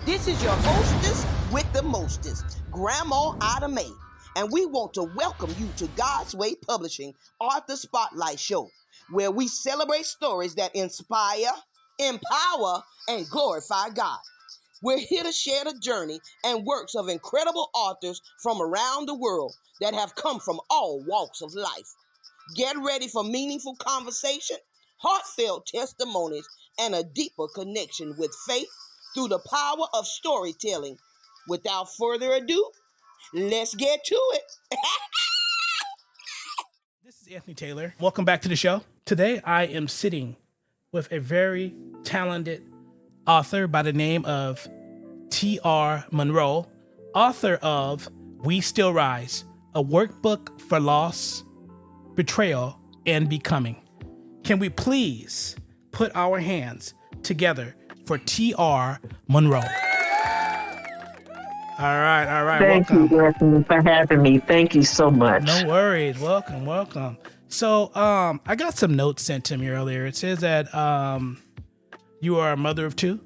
This is your hostess with the mostest, Grandma Ida Mae, and we want to welcome you to God's Way Publishing Author Spotlight Show, where we celebrate stories that inspire, empower, and glorify God. We're here to share the journey and works of incredible authors from around the world that have come from all walks of life. Get ready for meaningful conversation, heartfelt testimonies, and a deeper connection with faith through the power of storytelling. Without further ado, let's get to it. This is Anthony Taylor. Welcome back to the show. Today I am sitting with a very talented author by the name of T.R. Monroe, author of We Still Rise, a workbook for loss, betrayal, and becoming. Can we please put our hands together for T.R. Monroe? All right. Thank Welcome. you, Anthony, for having me. Thank you so much. No worries. Welcome. So, I got some notes sent to me earlier. It says that you are a mother of two,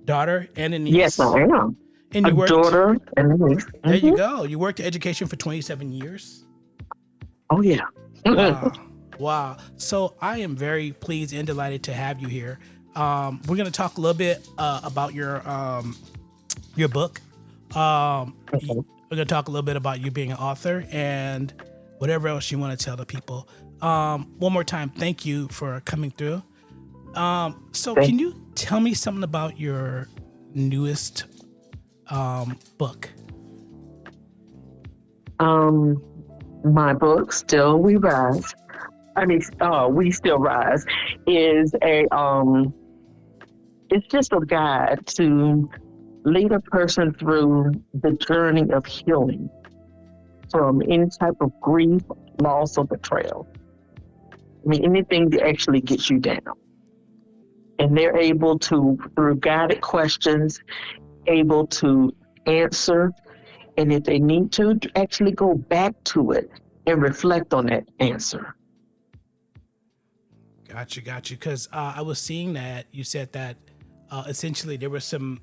daughter and a niece. Yes, I am. And you a daughter and a niece. There you go. You worked in education for 27 years. Oh, yeah. Wow. So I am very pleased and delighted to have you here. We're going to talk a little bit about your book. We're going to talk a little bit about you being an author and whatever else you want to tell the people. One more time, thank you for coming through. Can you tell me something about your newest book? My book, Still We Rise. We Still Rise is it's just a guide to lead a person through the journey of healing from any type of grief, loss, or betrayal. Anything that actually gets you down. And they're able to, through guided questions, able to answer, and if they need to actually go back to it and reflect on that answer. Got you. Because I was seeing that you said that essentially there were some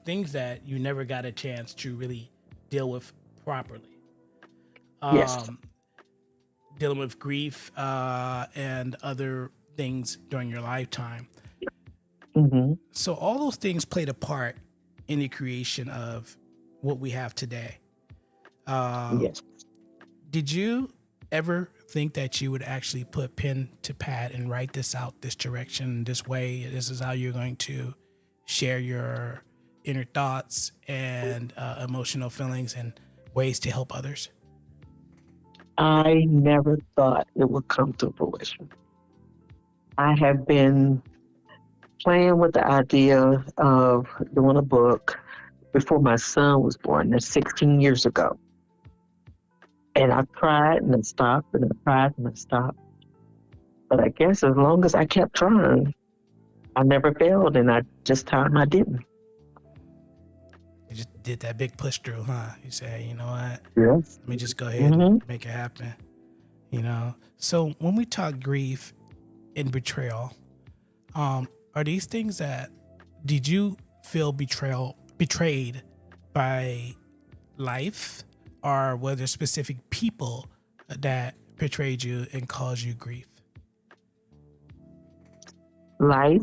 things that you never got a chance to really deal with properly. Yes. Dealing with grief and other things during your lifetime. Mm-hmm. So all those things played a part in the creation of what we have today. Yes. Did you ever think that you would actually put pen to pad and write this out, this direction, this way? This is how you're going to share your inner thoughts and emotional feelings and ways to help others? I never thought it would come to fruition. I have been playing with the idea of doing a book before my son was born. That's 16 years ago. And I tried and I stopped and I tried and I stopped. But I guess as long as I kept trying, I never failed, and I didn't. You just did that big push through, huh? You say, you know what? Yes. Let me just go ahead and make it happen. So when we talk grief and betrayal, are these things did you feel betrayed by life, or were there specific people that betrayed you and caused you grief? Life,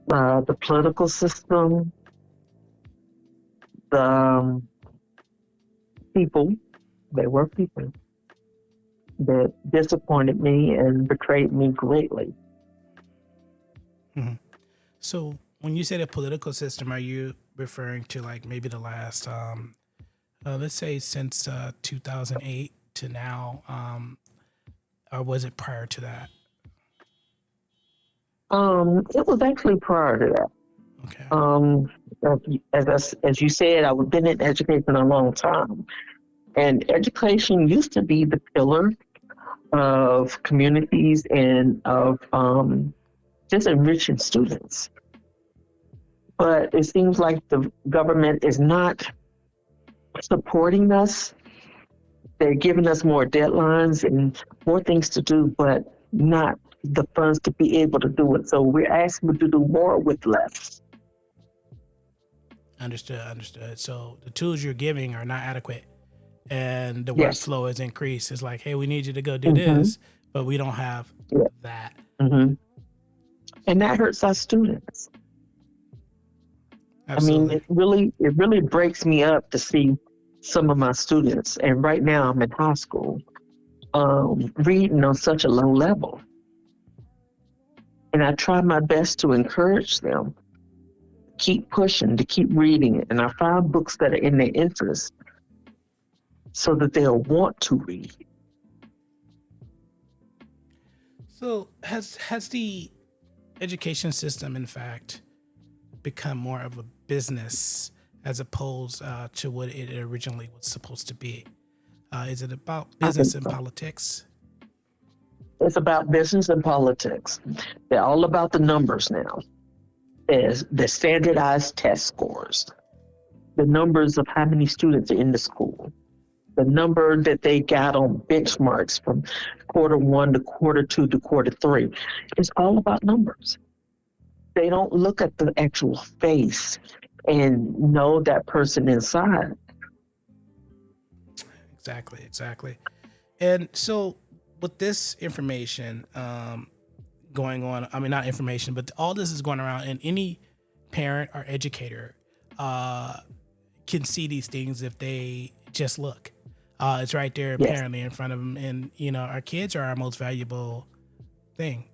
the political system, the people, they were people that disappointed me and betrayed me greatly. Mm-hmm. So when you say the political system, are you referring to like maybe the last, let's say since 2008 to now, or was it prior to that? It was actually prior to that. Okay. As you said, I've been in education a long time, and education used to be the pillar of communities and of just enriching students. But it seems like the government is not supporting us. They're giving us more deadlines and more things to do, but not the funds to be able to do it. So we're asking to do more with less. Understood. So the tools you're giving are not adequate, and the Yes. workflow is increased. It's like, hey, we need you to go do Mm-hmm. this, but we don't have Yeah. that. Mm-hmm. And that hurts our students. I mean, Absolutely. it really breaks me up to see some of my students, and right now I'm in high school, reading on such a low level. And I try my best to encourage them, keep pushing, to keep reading. And I find books that are in their interest so that they'll want to read. So has the education system, in fact, become more of a business as opposed to what it originally was supposed to be? Is it about I think business and so. politics? It's about business and politics. They're all about the numbers now. There's the standardized test scores, the numbers of how many students are in the school, the number that they got on benchmarks from quarter one to quarter two to quarter three. It's all about numbers. They don't look at the actual face and know that person inside. Exactly. And so, with this information going on, I mean, not information, but all this is going around, and any parent or educator can see these things if they just look. It's right there, Yes. apparently, in front of them. And, our kids are our most valuable thing.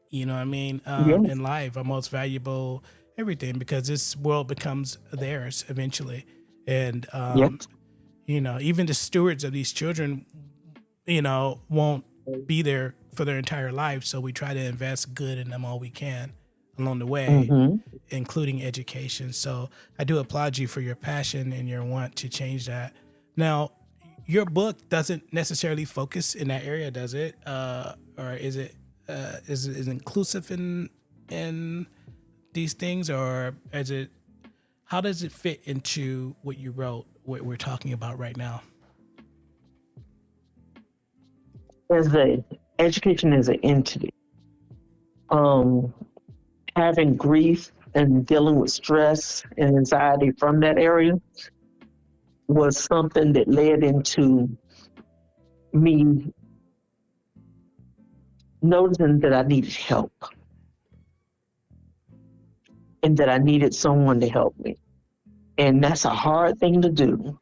You know what I mean? Yes. In life, our most valuable everything, because this world becomes theirs eventually. And, Yes. even the stewards of these children, won't be there for their entire life. So we try to invest good in them all we can along the way, Mm-hmm. including education. So I do applaud you for your passion and your want to change that. Now, your book doesn't necessarily focus in that area, does it? Or is it inclusive in these things, or is it? How does it fit into what you wrote? What we're talking about right now? As a education as an entity, um, having grief and dealing with stress and anxiety from that area was something that led into me noticing that I needed help and that I needed someone to help me. And that's a hard thing to do.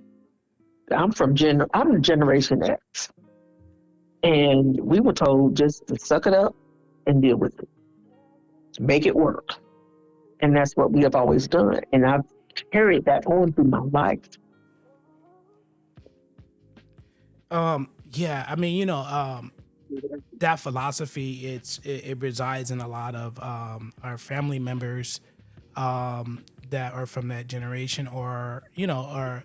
I'm Generation X, and we were told just to suck it up and deal with it, to make it work. And that's what we have always done. And I've carried that on through my life. Yeah, I mean, that philosophy, it resides in a lot of our family members that are from that generation, or or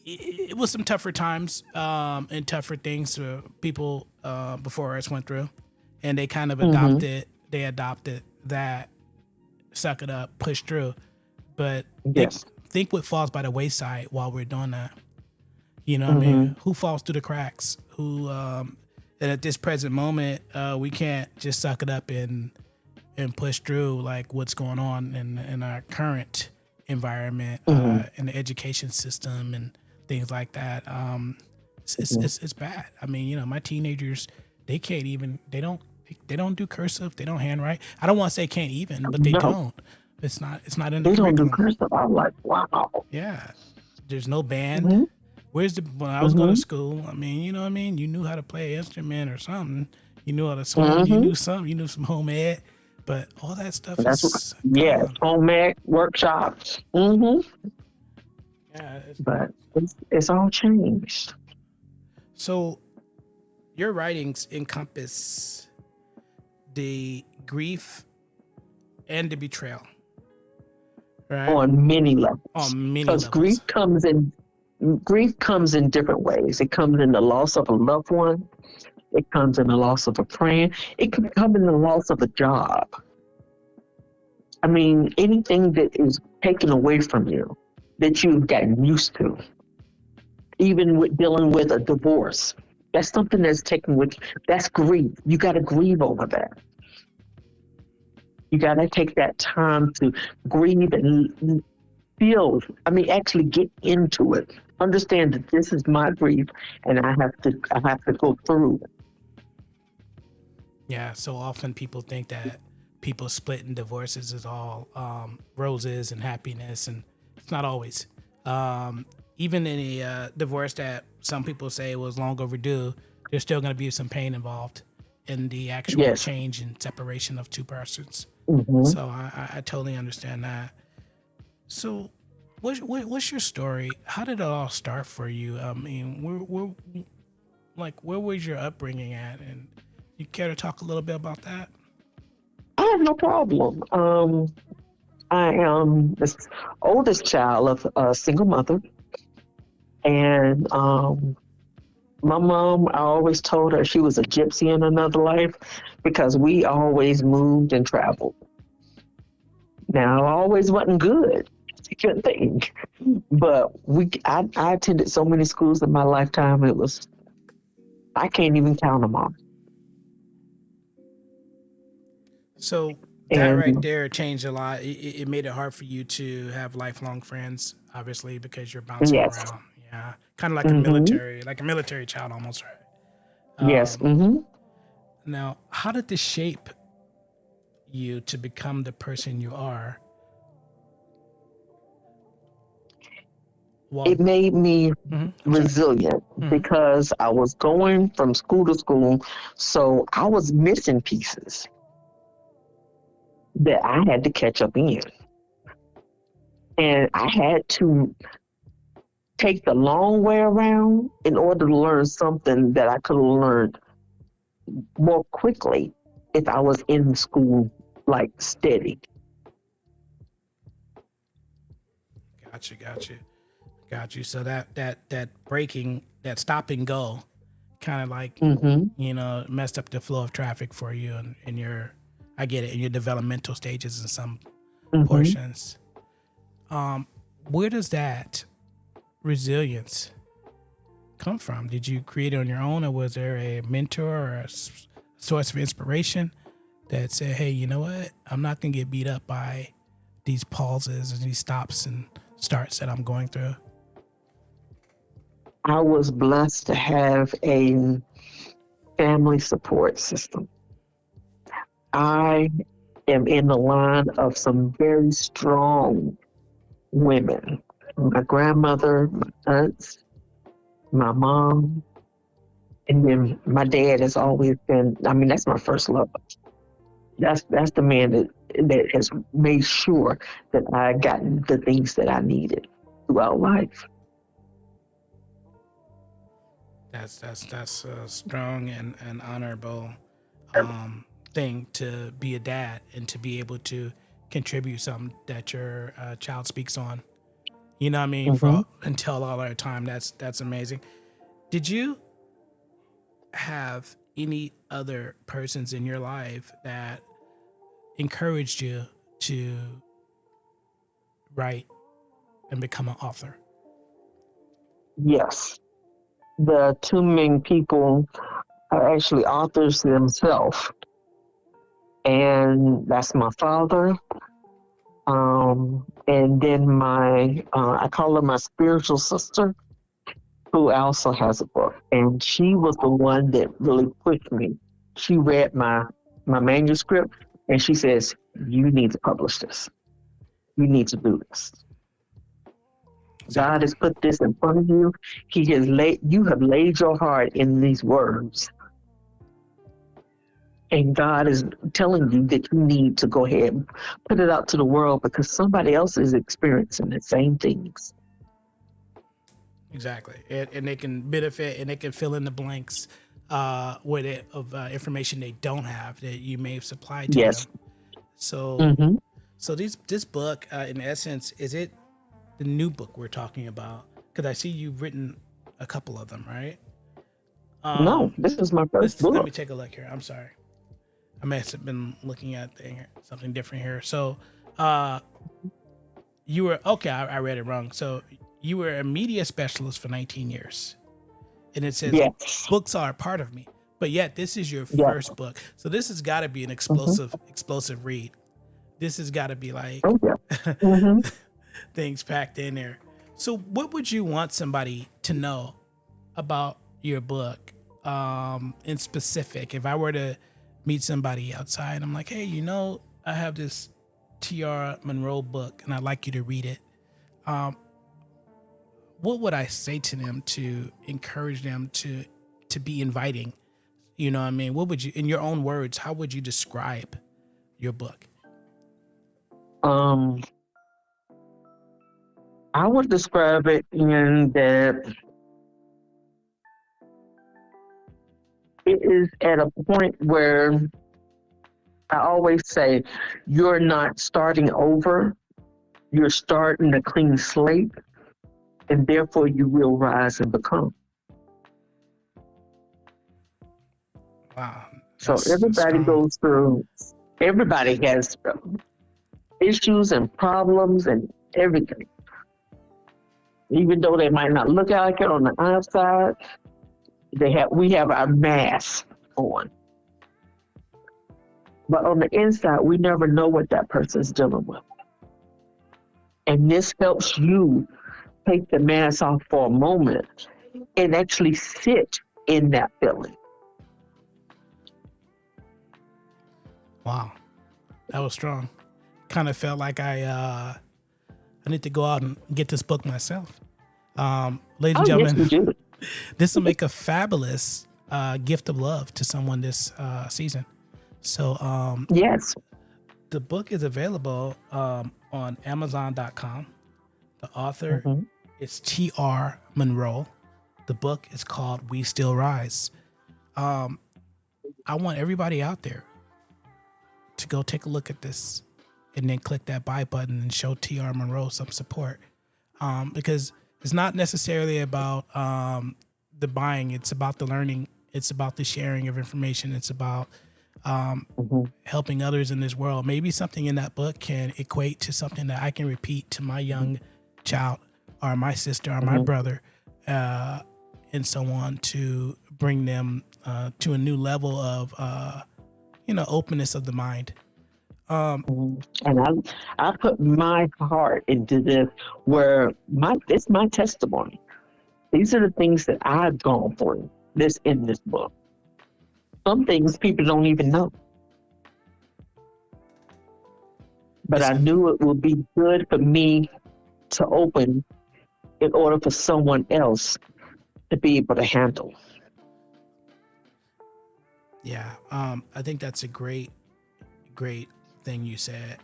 it was some tougher times and tougher things for people before us went through, and they kind of Mm-hmm. adopted that suck it up, push through. But think Yes. think what falls by the wayside while we're doing that. You know what I Mm-hmm. mean? Who falls through the cracks? Who and at this present moment, we can't just suck it up and push through like what's going on in our current environment, Mm-hmm. in the education system and things like that. Mm-hmm. It's bad. I mean, my teenagers, they can't even they don't do cursive, they don't handwrite. I don't want to say can't even, but they No, don't. It's not in the they don't do curriculum. cursive. I'm like, wow. Yeah. There's no band. Mm-hmm. When I was going to Mm-hmm. school, I mean, you know what I mean? You knew how to play an instrument or something. You knew how to swim. You Mm-hmm. knew something. You knew some home ed. But all that stuff That's what, is yeah, gone. home ec workshops. Mm-hmm. Yeah. But it's all changed. So your writings encompass the grief and the betrayal, right? On many levels. On many Because levels. grief comes in different ways. It comes in the loss of a loved one. It comes in the loss of a friend. It can come in the loss of a job. I mean, anything that is taken away from you that you've gotten used to, even with dealing with a divorce. That's something that's taken with, that's grief. You got to grieve over that. You got to take that time to grieve actually get into it. Understand that this is my grief, and I have to go through it. Yeah, so often people think that people splitting divorces is all roses and happiness, and it's not always. Even in a divorce that some people say was long overdue, there's still going to be some pain involved in the actual Yes. change and separation of two persons. Hmm. So I totally understand that. So, what's your story? How did it all start for you? I mean, where was your upbringing at, and you care to talk a little bit about that? I have no problem. I am the oldest child of a single mother, and my mom, I always told her she was a gypsy in another life because we always moved and traveled. Now, I always wasn't good. You couldn't think. But I attended so many schools in my lifetime, I can't even count them all. So that right And there changed a lot. It made it hard for you to have lifelong friends, obviously, because you're bouncing yes, around. Yeah, kind of hmm, like a military child, almost, right? yes, Um, hmm. Now, how did this shape you to become the person you are? Well, It made me I'm sorry. resilient Hmm. because I was going from school to school. So I was missing pieces that I had to catch up in. And I had to take the long way around in order to learn something that I could have learned more quickly if I was in school, like steady. Got you. So that breaking, that stop and go, kind of like, Hmm. messed up the flow of traffic for you and in your, I get it, in your developmental stages in some Hmm. portions. Where does that resilience come from? Did you create it on your own, or was there a mentor or a source of inspiration that said, "Hey, you know what? I'm not gonna get beat up by these pauses and these stops and starts that I'm going through." I was blessed to have a family support system. I am in the line of some very strong women. My grandmother, my aunts, my mom, and then my dad has always been. I mean, that's my first love. That's the man that has made sure that I got the things that I needed throughout life. That's a strong and honorable thing to be a dad and to be able to contribute something that your child speaks on. You know what I mean? Hmm. For until all our time, that's amazing. Did you have any other persons in your life that encouraged you to write and become an author? Yes, the two main people are actually authors themselves, and that's my father. And then I call her my spiritual sister, who also has a book, and she was the one that really pushed me. She read my manuscript, and she says, "You need to publish this. You need to do this. God Exactly. has put this in front of you. He has laid you have laid your heart in these words, and God is telling you that you need to go ahead and put it out to the world because somebody else is experiencing the same things." Exactly. And they can benefit and they can fill in the blanks with it of information they don't have that you may have supplied to them. Yes. So, Hmm. this book, in essence, is it the new book we're talking about? Because I see you've written a couple of them, right? No, this is my first Let me book. take a look here. I'm sorry. I must have been looking at something different here. So, uh, you were okay. I read it wrong. So, you were a media specialist for 19 years, and it says Yes. books are a part of me. But yet, this is your Yes. first book. So this has got to be an Hmm. explosive read. This has got to be like Oh yeah. Hmm. things packed in there. So, what would you want somebody to know about your book, in specific? If I were to meet somebody outside, I'm like, hey, I have this T.R. Monroe book, and I'd like you to read it. What would I say to them to encourage them to be inviting? You know what I mean? What would you, in your own words, how would you describe your book? Um, I would describe it in that it is at a point where I always say you're not starting over, you're starting a clean slate, and therefore you will rise and become. Wow, So that's everybody strong. goes through, everybody has issues and problems and everything. Even though they might not look like it on the outside, we have our mask on. But on the inside, we never know what that person's dealing with. And this helps you take the mask off for a moment and actually sit in that feeling. Wow, that was strong. Kind of felt like I need to go out and get this book myself. Ladies and Oh, yes, gentlemen, you do. this will make a fabulous gift of love to someone this season. So Yes. the book is available on Amazon.com. The author Mm-hmm. is T.R. Monroe. The book is called We Still Rise. I want everybody out there to go take a look at this and then click that buy button and show T.R. Monroe some support. Because it's not necessarily about the buying, it's about the learning, it's about the sharing of information, it's about Mm-hmm. helping others in this world. Maybe something in that book can equate to something that I can repeat to my young child or my sister or my Mm-hmm. brother, and so on, to bring them to a new level of openness of the mind. Mm-hmm. And I put my heart into this, where it's my testimony. These are the things that I've gone through. This in this book. Some things people don't even know. But It's I knew it would be good for me to open in order for someone else to be able to handle. Yeah, I think that's a great thing you said.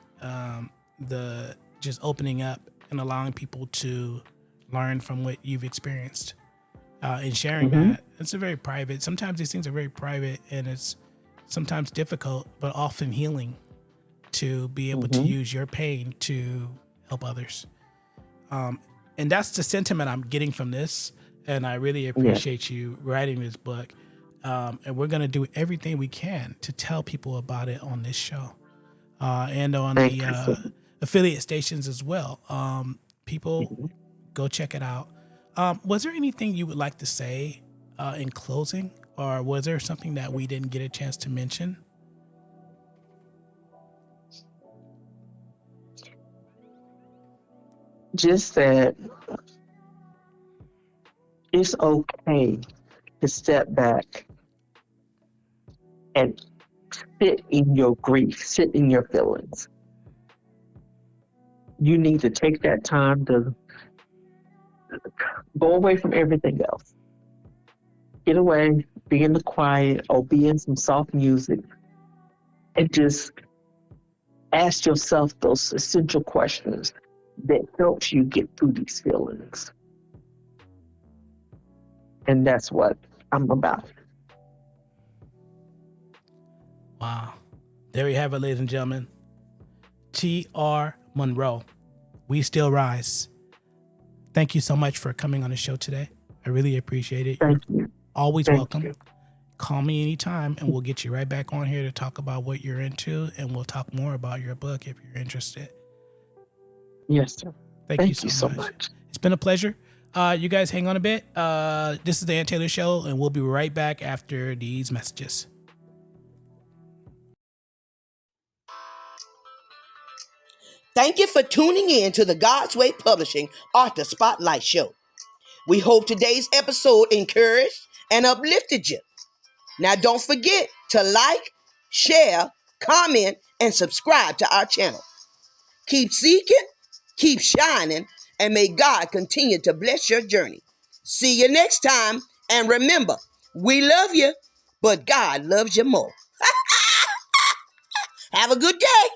The just opening up and allowing people to learn from what you've experienced, and sharing Mm-hmm. that. It's a very private. Sometimes these things are very private, and it's sometimes difficult, but often healing to be able to Mm-hmm. use your pain to help others. And that's the sentiment I'm getting from this. And I really Yeah. appreciate you writing this book. And we're going to do everything we can to tell people about it on this show, and on Thank the you so affiliate stations as well. People, much. go check it out. Was there anything you would like to say in closing, or was there something that we didn't get a chance to mention? Just that it's okay to step back and sit in your grief, sit in your feelings. You need to take that time to go away from everything else. Get away, be in the quiet, or be in some soft music, and just ask yourself those essential questions that helps you get through these feelings. And that's what I'm about. Wow. There you have it, ladies and gentlemen. T.R. Monroe. We Still Rise. Thank you so much for coming on the show today. I really appreciate it. You're Thank you. always Thank welcome. you. Call me anytime and we'll get you right back on here to talk about what you're into, and we'll talk more about your book if you're interested. Yes, sir. Thank you Thank you so so much. much. It's been a pleasure. You guys hang on a bit. This is the Ann Taylor Show, and we'll be right back after these messages. Thank you for tuning in to the God's Way Publishing Author Spotlight Show. We hope today's episode encouraged and uplifted you. Now, don't forget to like, share, comment, and subscribe to our channel. Keep seeking, keep shining, and may God continue to bless your journey. See you next time, and remember, we love you, but God loves you more. Have a good day.